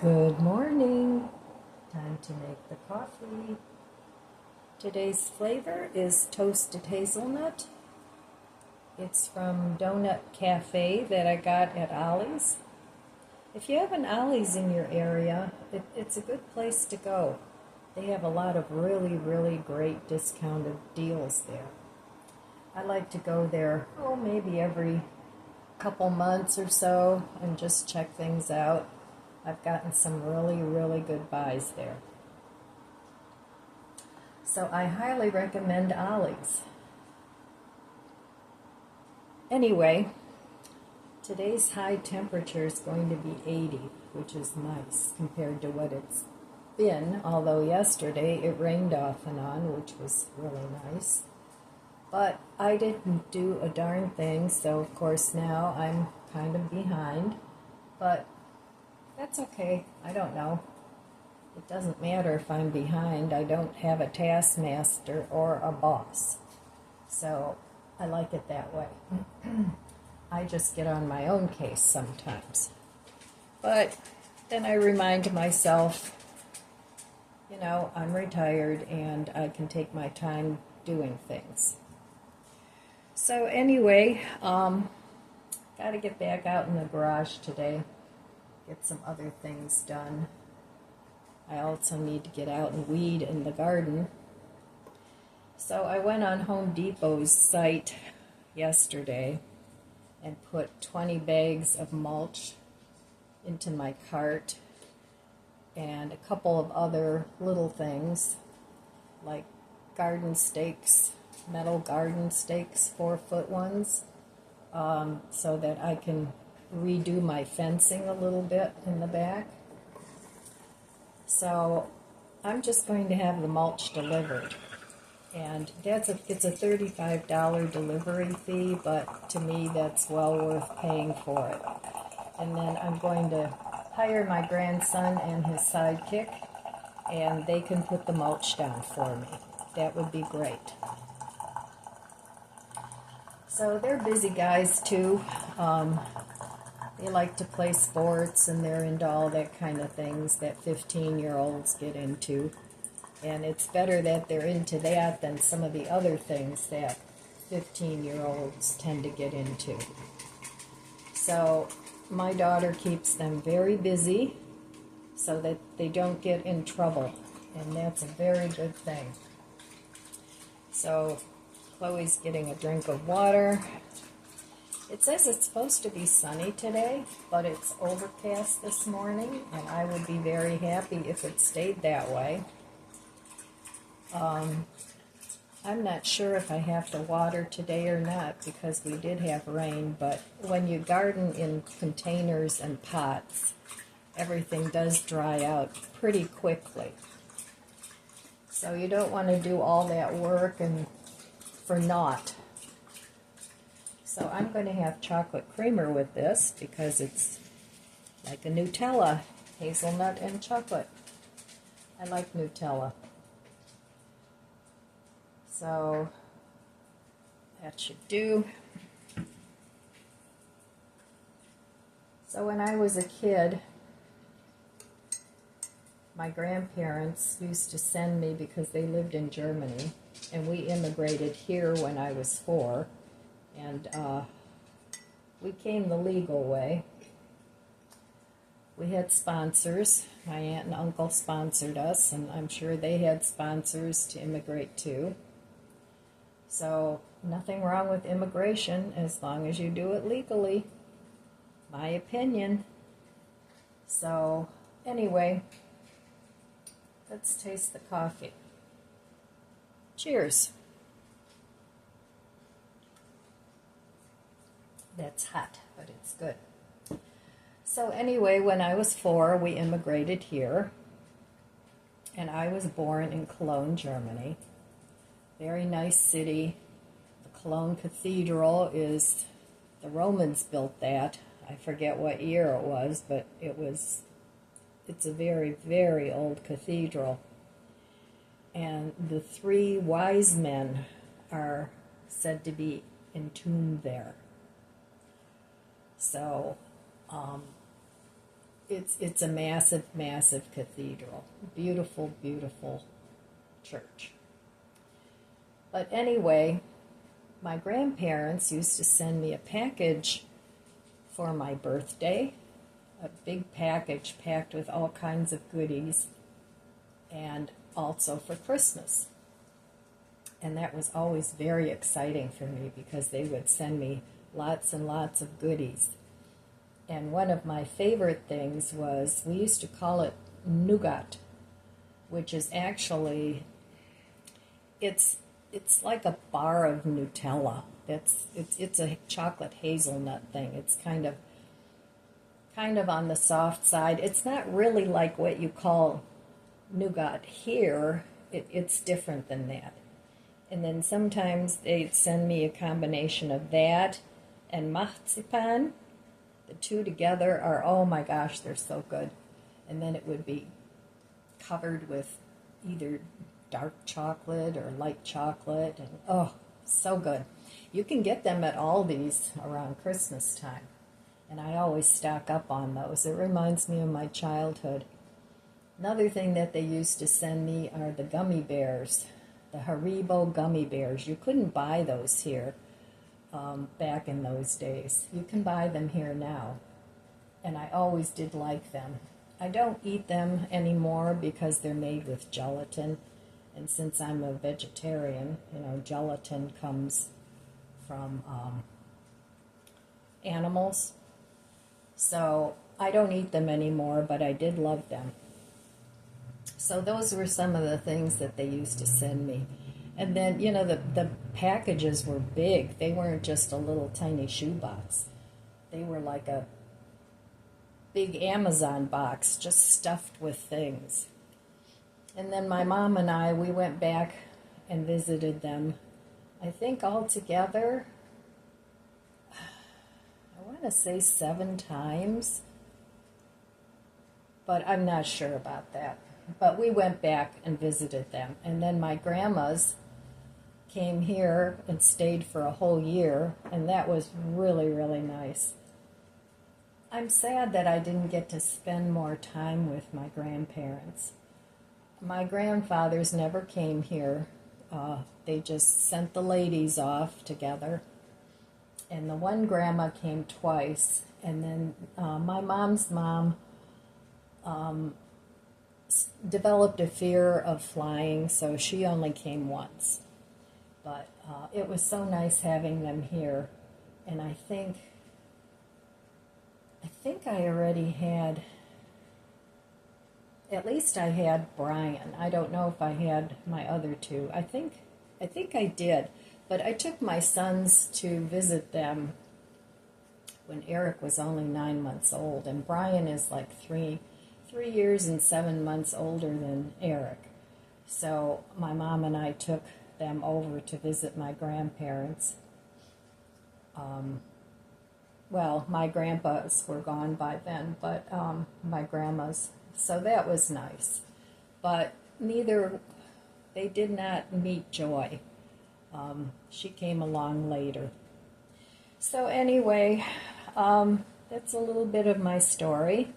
Good morning. Time to make the coffee. Today's flavor is toasted hazelnut. It's from Donut Cafe that I got at Ollie's. If you have an Ollie's in your area, it's a good place to go. They have a lot of really, really great discounted deals there. I like to go there, maybe every couple months or so and just check things out. I've gotten some really, really good buys there. So I highly recommend Ollie's. Anyway, today's high temperature is going to be 80, which is nice compared to what it's been, although yesterday it rained off and on, which was really nice. But I didn't do a darn thing, so of course now I'm kind of behind. But that's okay. I don't know. It doesn't matter if I'm behind. I don't have a taskmaster or a boss. So I like it that way. I just get on my own case sometimes. But then I remind myself, I'm retired and I can take my time doing things. So anyway, got to get back out in the garage today. Get some other things done. I also need to get out and weed in the garden. So I went on Home Depot's site yesterday and put 20 bags of mulch into my cart and a couple of other little things like garden stakes, metal garden stakes, 4-foot ones, so that I can redo my fencing a little bit in the back. So I'm just going to have the mulch delivered, and it's a $35 delivery fee, but to me that's well worth paying for it. And then I'm going to hire my grandson and his sidekick, and they can put the mulch down for me. That would be great. So they're busy guys too. They like to play sports and they're into all that kind of things that 15-year-olds get into. And it's better that they're into that than some of the other things that 15-year-olds tend to get into. So my daughter keeps them very busy so that they don't get in trouble. And that's a very good thing. So Chloe's getting a drink of water. It says it's supposed to be sunny today, but it's overcast this morning, and I would be very happy if it stayed that way. I'm not sure if I have to water today or not because we did have rain, but when you garden in containers and pots, everything does dry out pretty quickly. So you don't want to do all that work and for naught. So I'm going to have chocolate creamer with this because it's like a Nutella, hazelnut and chocolate. I like Nutella. So that should do. So when I was a kid, my grandparents used to send me because they lived in Germany, and we immigrated here when I was 4. And we came the legal way. We had sponsors. My aunt and uncle sponsored us, and I'm sure they had sponsors to immigrate too. So nothing wrong with immigration as long as you do it legally. My opinion. So anyway, let's taste the coffee. Cheers. That's hot, but it's good. So anyway, when I was 4, we immigrated here, and I was born in Cologne, Germany. Very nice city. The Cologne Cathedral is, the Romans built that. I forget what year it was, but it's a very, very old cathedral. And the 3 wise men are said to be entombed there. So it's a massive, massive cathedral. Beautiful, beautiful church. But anyway, my grandparents used to send me a package for my birthday, a big package packed with all kinds of goodies, and also for Christmas. And that was always very exciting for me because they would send me lots and lots of goodies. And one of my favorite things was, we used to call it nougat, which is actually, it's like a bar of Nutella. It's a chocolate hazelnut thing. It's kind of on the soft side. It's not really like what you call nougat here. It's different than that. And then sometimes they'd send me a combination of that and marzipan. The two together are, oh my gosh, they're so good. And then it would be covered with either dark chocolate or light chocolate, and oh, so good. You can get them at Aldi's around Christmas time, and I always stock up on those. It reminds me of my childhood. Another thing that they used to send me are the gummy bears, the Haribo gummy bears. You couldn't buy those here back in those days. You can buy them here now, and I always did like them. I don't eat them anymore because they're made with gelatin. And since I'm a vegetarian, gelatin comes from animals. So I don't eat them anymore, but I did love them. So those were some of the things that they used to send me. And then, the packages were big. They weren't just a little tiny shoebox. They were like a big Amazon box, just stuffed with things. And then my mom and I, we went back and visited them, I think altogether, I want to say 7 times, but I'm not sure about that. But we went back and visited them. And then my grandmas came here and stayed for a whole year, and that was really, really nice. I'm sad that I didn't get to spend more time with my grandparents. My grandfathers never came here. They just sent the ladies off together. And the one grandma came twice. And then my mom's mom developed a fear of flying, so she only came once. But it was so nice having them here. And I think I already had... At least I had Brian. I don't know if I had my other two. I think I did. But I took my sons to visit them when Eric was only 9 months old. And Brian is like 3 years and 7 months older than Eric. So my mom and I took them over to visit my grandparents. Well, my grandpas were gone by then, but my grandmas... So that was nice. But they did not meet Joy. She came along later. So anyway, that's a little bit of my story.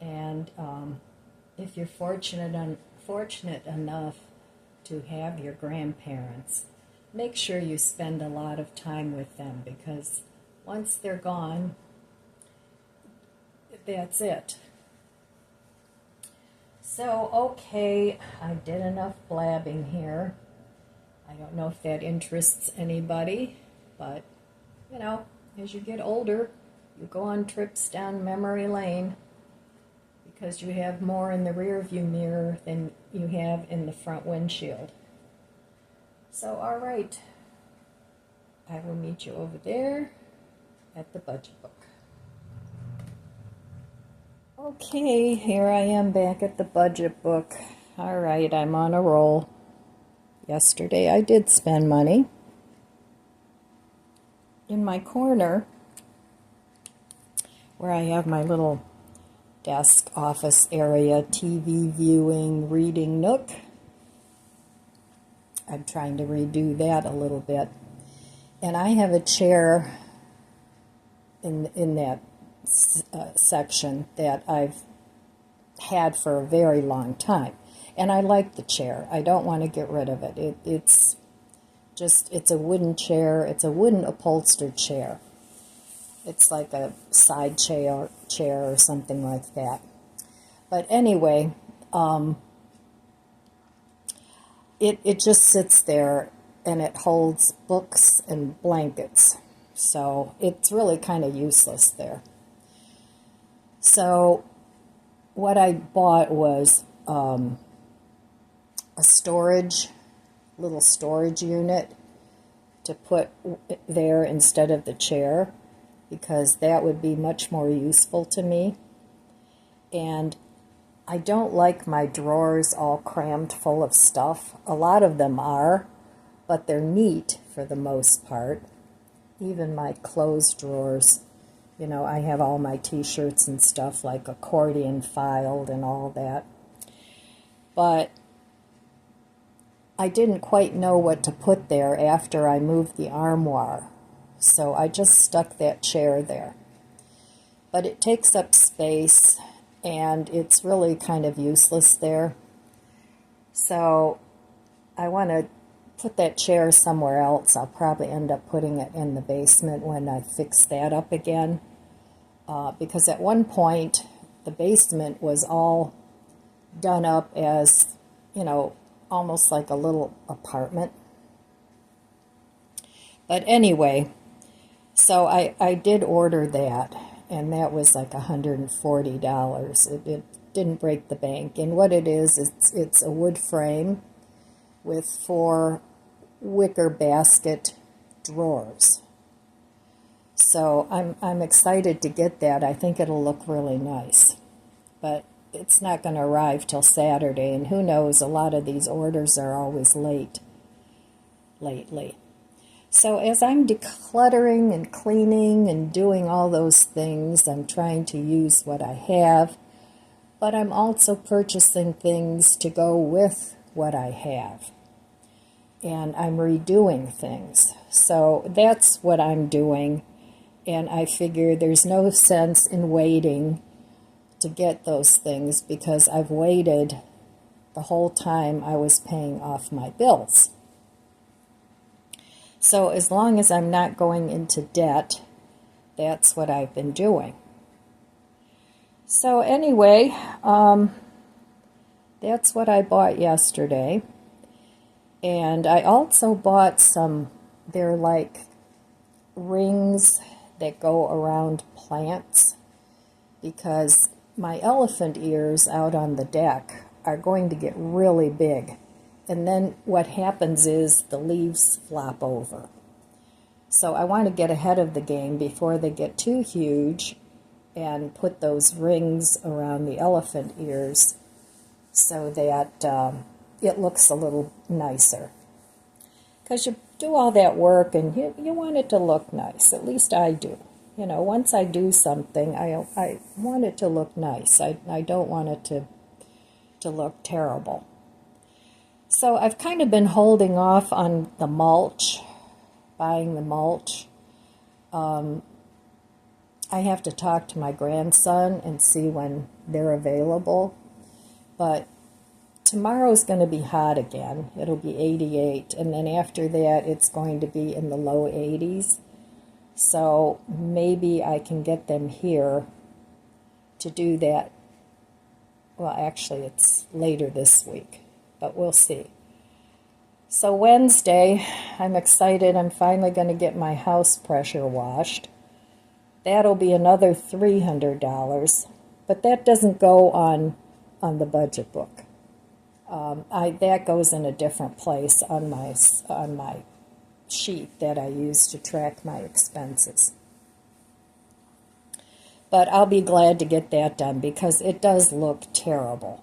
And if you're fortunate enough to have your grandparents, make sure you spend a lot of time with them, because once they're gone, that's it. So, okay, I did enough blabbing here. I don't know if that interests anybody, but, as you get older, you go on trips down memory lane because you have more in the rear view mirror than you have in the front windshield. So, all right, I will meet you over there at the budget book. Okay, here I am back at the budget book. All right, I'm on a roll. Yesterday I did spend money. In my corner, where I have my little desk, office area, TV viewing, reading nook, I'm trying to redo that a little bit. And I have a chair in that section that I've had for a very long time. And I like the chair. I don't want to get rid of it. It's a wooden chair. It's a wooden upholstered chair. It's like a side chair or something like that. But anyway, it just sits there and it holds books and blankets. So it's really kind of useless there. So what I bought was a little storage unit to put there instead of the chair, because that would be much more useful to me. And I don't like my drawers all crammed full of stuff. A lot of them are, but they're neat for the most part. Even my clothes drawers, I have all my t-shirts and stuff like accordion filed and all that. But I didn't quite know what to put there after I moved the armoire. So I just stuck that chair there. But it takes up space and it's really kind of useless there. So I want to put that chair somewhere else. I'll probably end up putting it in the basement when I fix that up again. Because at one point, the basement was all done up as, almost like a little apartment. But anyway, so I did order that, and that was like $140. It didn't break the bank. And what it is, it's a wood frame with 4 wicker basket drawers. So I'm excited to get that. I think it'll look really nice. But it's not going to arrive till Saturday, and who knows, a lot of these orders are always late lately. So as I'm decluttering and cleaning and doing all those things, I'm trying to use what I have, but I'm also purchasing things to go with what I have. And I'm redoing things. So that's what I'm doing. And I figure there's no sense in waiting to get those things, because I've waited the whole time I was paying off my bills. So as long as I'm not going into debt, that's what I've been doing. So anyway, that's what I bought yesterday. And I also bought they're like rings that go around plants, because my elephant ears out on the deck are going to get really big. And then what happens is the leaves flop over. So I want to get ahead of the game before they get too huge and put those rings around the elephant ears so that it looks a little nicer. Because you do all that work and you want it to look nice. At least I do. Once I do something, I want it to look nice. I don't want it to look terrible. So I've kind of been holding off on the mulch, buying the mulch. I have to talk to my grandson and see when they're available. But tomorrow's going to be hot again. It'll be 88, and then after that it's going to be in the low 80s. So maybe I can get them here to do that. Well, actually it's later this week, but we'll see. So Wednesday, I'm excited. I'm finally going to get my house pressure washed. That'll be another $300, but that doesn't go on the budget book. That goes in a different place on my sheet that I use to track my expenses. But I'll be glad to get that done because it does look terrible.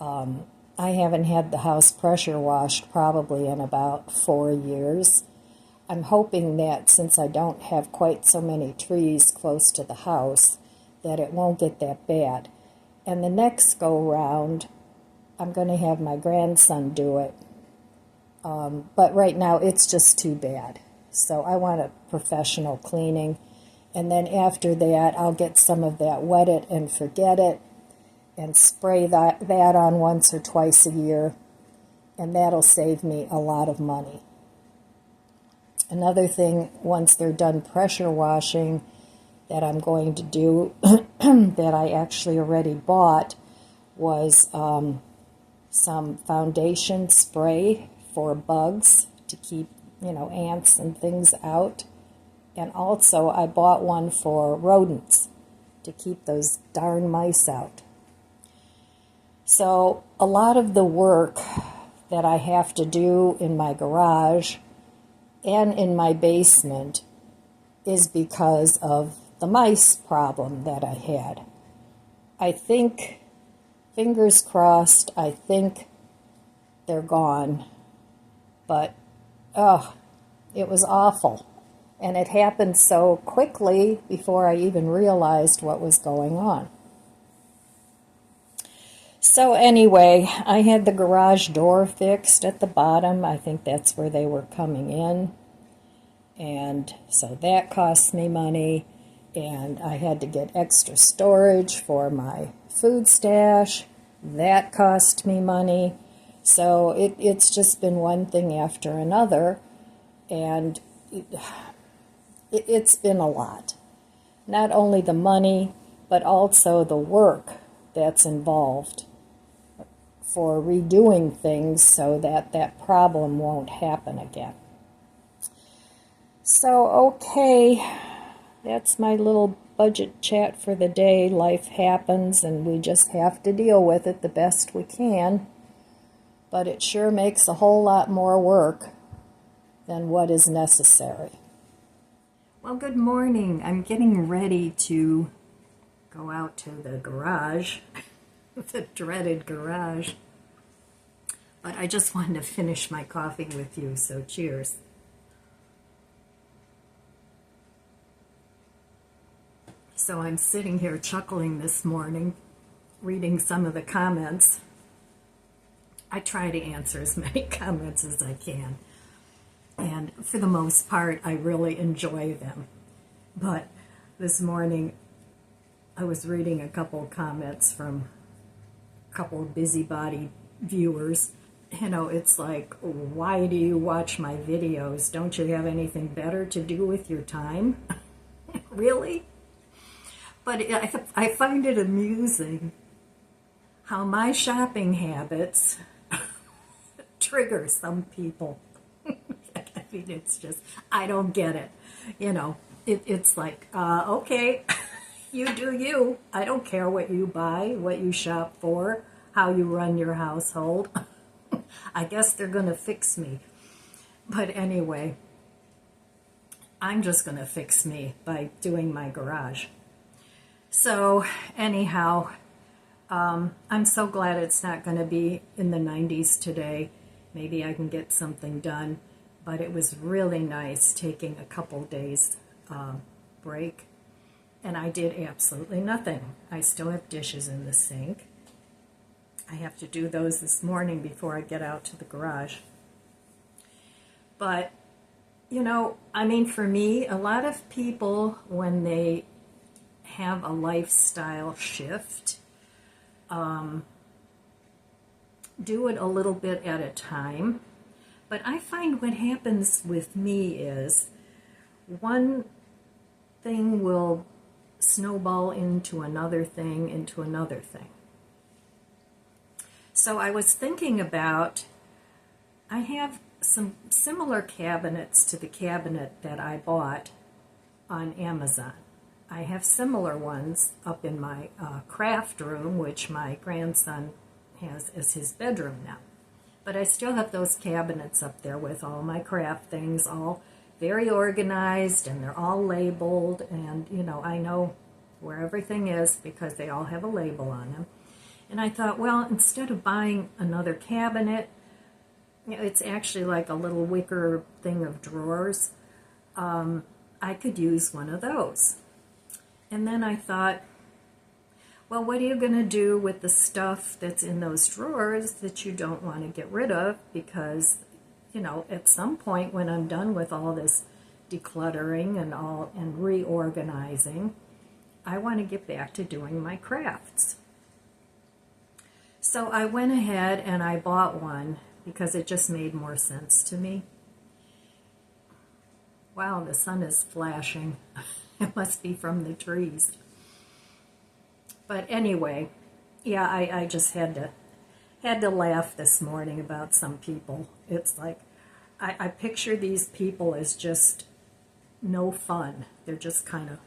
I haven't had the house pressure washed probably in about 4 years. I'm hoping that since I don't have quite so many trees close to the house, that it won't get that bad. And the next go-round, I'm going to have my grandson do it. But right now, it's just too bad. So I want a professional cleaning. And then after that, I'll get some of that Wet It and Forget It and spray that on once or twice a year. And that'll save me a lot of money. Another thing, once they're done pressure washing, that I'm going to do, that I actually already bought, was some foundation spray for bugs to keep, ants and things out. And also I bought one for rodents to keep those darn mice out. So a lot of the work that I have to do in my garage and in my basement is because of the mice problem that I had. I think, fingers crossed, I think they're gone. But, it was awful. And it happened so quickly before I even realized what was going on. So anyway, I had the garage door fixed at the bottom. I think that's where they were coming in. And so that cost me money. And I had to get extra storage for my food stash. That cost me money. So it's just been one thing after another. And it's been a lot. Not only the money, but also the work that's involved for redoing things so that that problem won't happen again. So, okay, that's my little budget chat for the day. Life happens and we just have to deal with it the best we can. But it sure makes a whole lot more work than what is necessary. Well, good morning. I'm getting ready to go out to the garage, the dreaded garage. But I just wanted to finish my coffee with you, so cheers. So I'm sitting here chuckling this morning, reading some of the comments. I try to answer as many comments as I can. And for the most part, I really enjoy them. But this morning, I was reading a couple of comments from a couple of busybody viewers. It's like, why do you watch my videos? Don't you have anything better to do with your time? Really? But I find it amusing how my shopping habits trigger some people. I mean, it's just, I don't get it. It's like, okay, you do you. I don't care what you buy, what you shop for, how you run your household. I guess they're going to fix me. But anyway, I'm just going to fix me by doing my garage. So anyhow, I'm so glad it's not going to be in the 90s today. Maybe I can get something done. But it was really nice taking a couple days break. And I did absolutely nothing. I still have dishes in the sink. I have to do those this morning before I get out to the garage. But, for me, a lot of people, when they have a lifestyle shift, do it a little bit at a time. But I find what happens with me is one thing will snowball into another thing, into another thing. So I was thinking about, I have some similar cabinets to the cabinet that I bought on Amazon. I have similar ones up in my craft room, which my grandson has as his bedroom now. But I still have those cabinets up there with all my craft things, all very organized, and they're all labeled, and I know where everything is because they all have a label on them. And I thought, well, instead of buying another cabinet, it's actually like a little wicker thing of drawers, I could use one of those. And then I thought, well, what are you going to do with the stuff that's in those drawers that you don't want to get rid of? Because, at some point when I'm done with all this decluttering and reorganizing, I want to get back to doing my crafts. So I went ahead and I bought one because it just made more sense to me. Wow, the sun is flashing. It must be from the trees. But anyway, yeah, I just had to laugh this morning about some people. It's like I picture these people as just no fun. They're just kind of,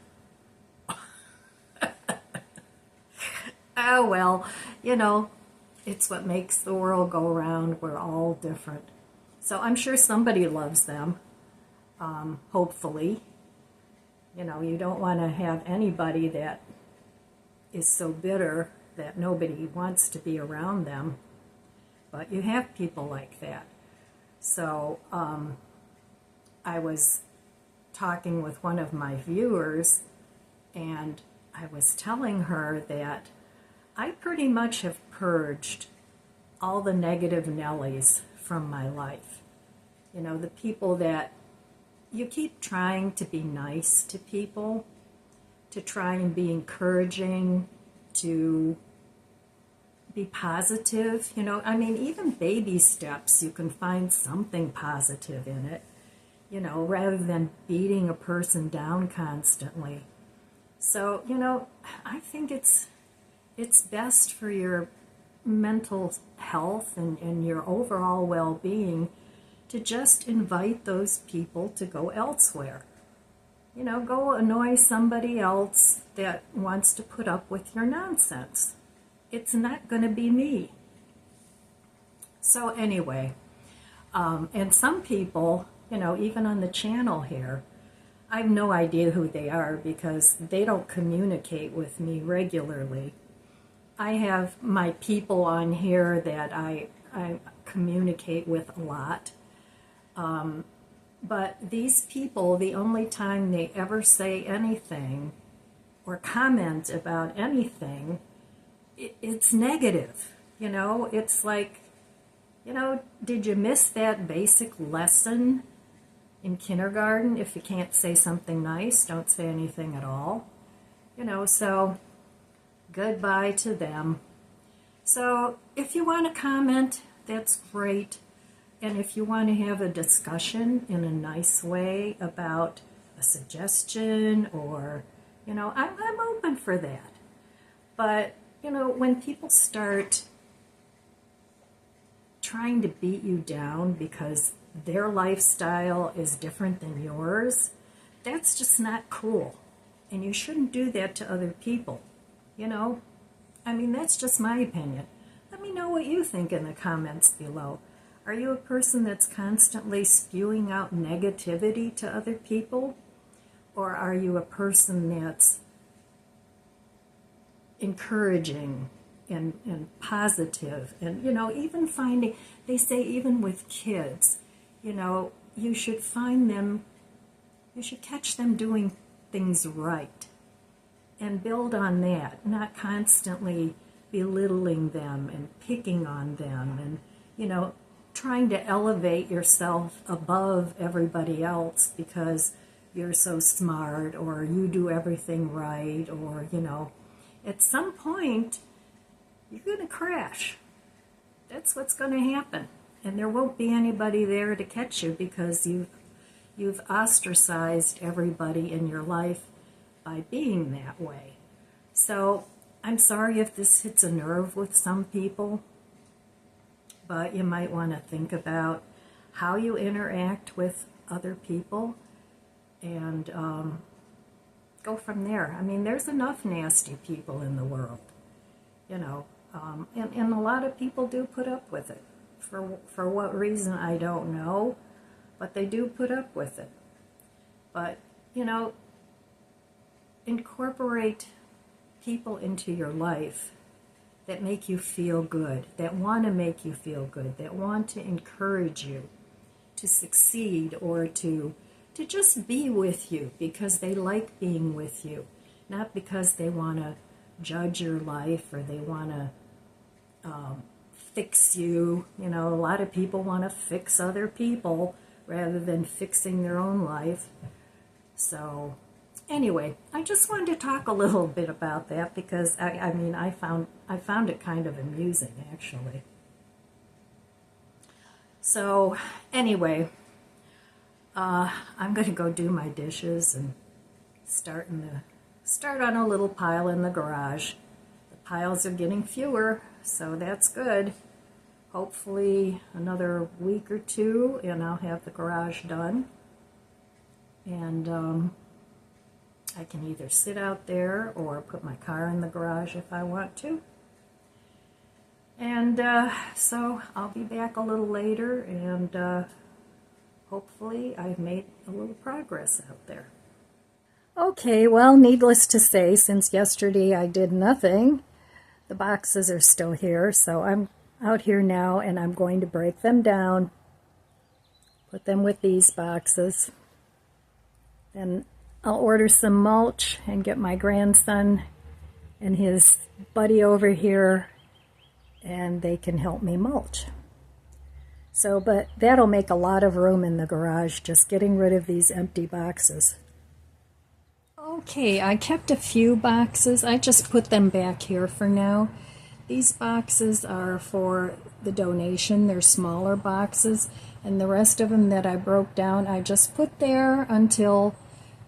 oh well, it's what makes the world go round. We're all different. So I'm sure somebody loves them, hopefully. You don't want to have anybody that is so bitter that nobody wants to be around them. But you have people like that. So I was talking with one of my viewers, and I was telling her that I pretty much have purged all the negative Nellies from my life. The people that you keep trying to be nice to people, to try and be encouraging, to be positive. Even baby steps, you can find something positive in it, rather than beating a person down constantly. So, I think it's best for your mental health and your overall well-being to just invite those people to go elsewhere. Go annoy somebody else that wants to put up with your nonsense. It's not going to be me. So anyway, and some people, even on the channel here, I have no idea who they are because they don't communicate with me regularly. I have my people on here that I communicate with a lot. But these people, the only time they ever say anything or comment about anything, it's negative. It's like, did you miss that basic lesson in kindergarten? If you can't say something nice, don't say anything at all. So goodbye to them. So if you want to comment, that's great. And if you want to have a discussion in a nice way about a suggestion or, I'm open for that. But, when people start trying to beat you down because their lifestyle is different than yours, that's just not cool. And you shouldn't do that to other people, that's just my opinion. Let me know what you think in the comments below. Are you a person that's constantly spewing out negativity to other people? Or are you a person that's encouraging and positive? And, even finding, they say even with kids, you should find them, you should catch them doing things right and build on that, not constantly belittling them and picking on them and, trying to elevate yourself above everybody else because you're so smart or you do everything right or, at some point you're going to crash. That's what's going to happen. And there won't be anybody there to catch you because you've ostracized everybody in your life by being that way. So I'm sorry if this hits a nerve with some people, but you might want to think about how you interact with other people and go from there. There's enough nasty people in the world, and a lot of people do put up with it. For what reason, I don't know, but they do put up with it. But, incorporate people into your life that make you feel good, that want to make you feel good, that want to encourage you to succeed or to just be with you because they like being with you, not because they want to judge your life or they want to fix you. A lot of people want to fix other people rather than fixing their own life. So anyway, I just wanted to talk a little bit about that because I found it kind of amusing, actually. So anyway, I'm going to go do my dishes and start on a little pile in the garage. The piles are getting fewer, so that's good. Hopefully another week or two and I'll have the garage done. And I can either sit out there or put my car in the garage if I want to. And so I'll be back a little later, and hopefully I've made a little progress out there. Okay, well, needless to say, since yesterday I did nothing, the boxes are still here, so I'm out here now and I'm going to break them down, put them with these boxes. Then I'll order some mulch and get my grandson and his buddy over here, and they can help me mulch. So, but that'll make a lot of room in the garage, just getting rid of these empty boxes. Okay, I kept a few boxes. I just put them back here for now. These boxes are for the donation. They're smaller boxes, and the rest of them that I broke down, I just put there until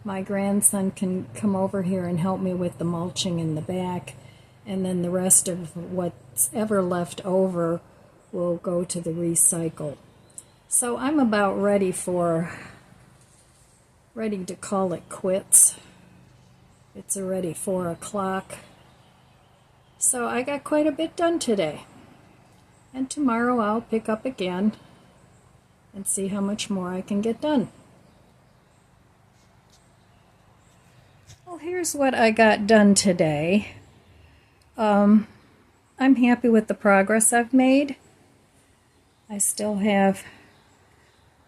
my grandson can come over here and help me with the mulching in the back, and then the rest of what's ever left over will go to the recycle. So I'm about ready to call it quits. It's already 4 o'clock. So I got quite a bit done today. And tomorrow I'll pick up again and see how much more I can get done. Well, here's what I got done today. I'm happy with the progress I've made. I still have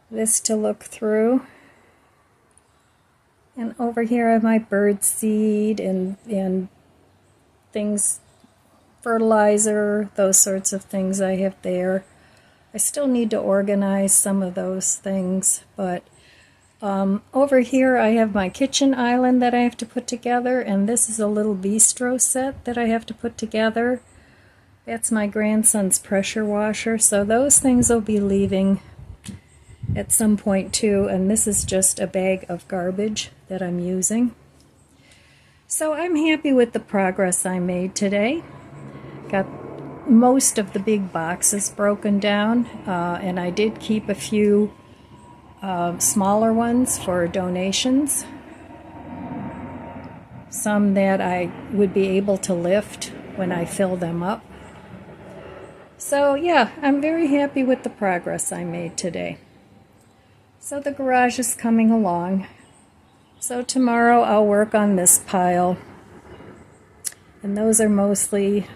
this to look through. And over here I have my bird seed and things, fertilizer, those sorts of things I have there. I still need to organize some of those things, but over here I have my kitchen island that I have to put together, and this is a little bistro set that I have to put together. That's my grandson's pressure washer, so those things will be leaving at some point too, and this is just a bag of garbage that I'm using. So I'm happy with the progress I made today. Got most of the big boxes broken down, and I did keep a few smaller ones for donations. Some that I would be able to lift when I fill them up. So yeah, I'm very happy with the progress I made today. So the garage is coming along. So tomorrow I'll work on this pile. And those are mostly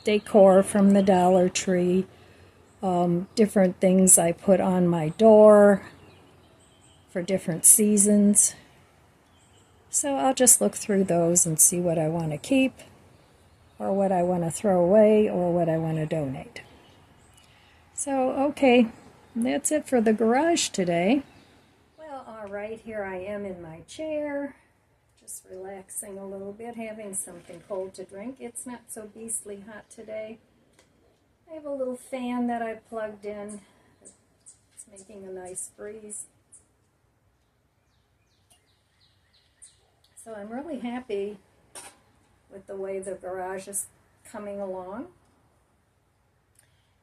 decor from the Dollar Tree. Different things I put on my door for different seasons. So I'll just look through those and see what I want to keep, or what I want to throw away, or what I want to donate. So, okay, that's it for the garage today. Well, all right, here I am in my chair, just relaxing a little bit, having something cold to drink. It's not so beastly hot today. I have a little fan that I plugged in. It's making a nice breeze. So I'm really happy with the way the garage is coming along.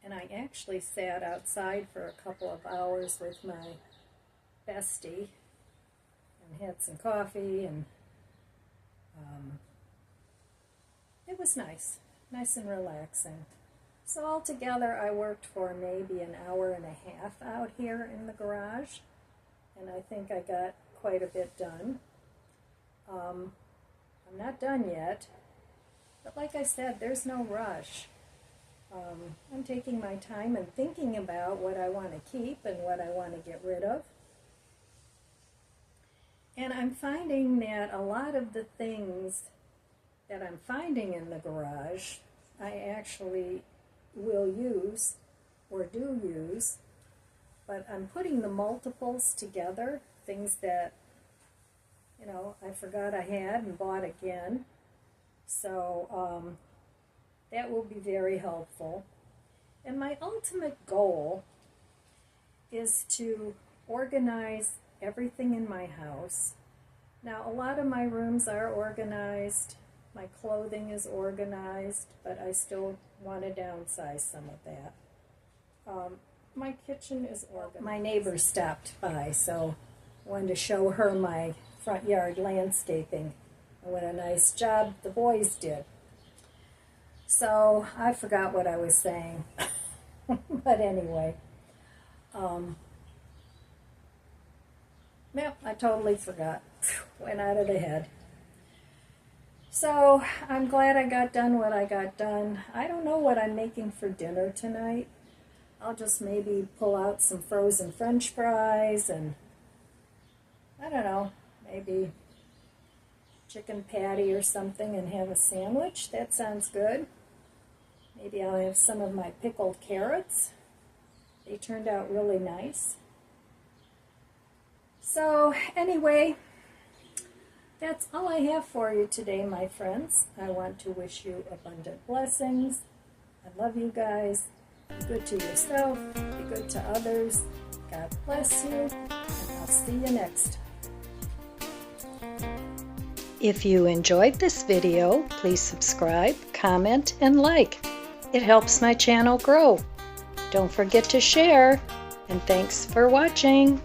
And I actually sat outside for a couple of hours with my bestie and had some coffee, and it was nice and relaxing. So altogether I worked for maybe an hour and a half out here in the garage, and I think I got quite a bit done. I'm not done yet, but like I said, there's no rush. I'm taking my time and thinking about what I want to keep and what I want to get rid of. And I'm finding that a lot of the things that I'm finding in the garage, I actually will use or do use. but I'm putting the multiples together, things that, you know, I forgot I had and bought again. So that will be very helpful. And my ultimate goal is to organize everything in my house. Now, a lot of my rooms are organized, my clothing is organized, but I still want to downsize some of that. My kitchen is organized. My neighbor stopped by, so I wanted to show her my front yard landscaping and what a nice job the boys did. So I forgot what I was saying, but anyway, yep, I totally forgot. Went out of the head. So I'm glad I got done what I got done. I don't know what I'm making for dinner tonight. I'll just maybe pull out some frozen French fries and, I don't know, maybe chicken patty or something and have a sandwich. That sounds good. Maybe I'll have some of my pickled carrots. They turned out really nice. So anyway, that's all I have for you today, my friends. I want to wish you abundant blessings. I love you guys. Be good to yourself. Be good to others. God bless you. And I'll see you next time. If you enjoyed this video, please subscribe, comment, and like. It helps my channel grow. Don't forget to share. And thanks for watching.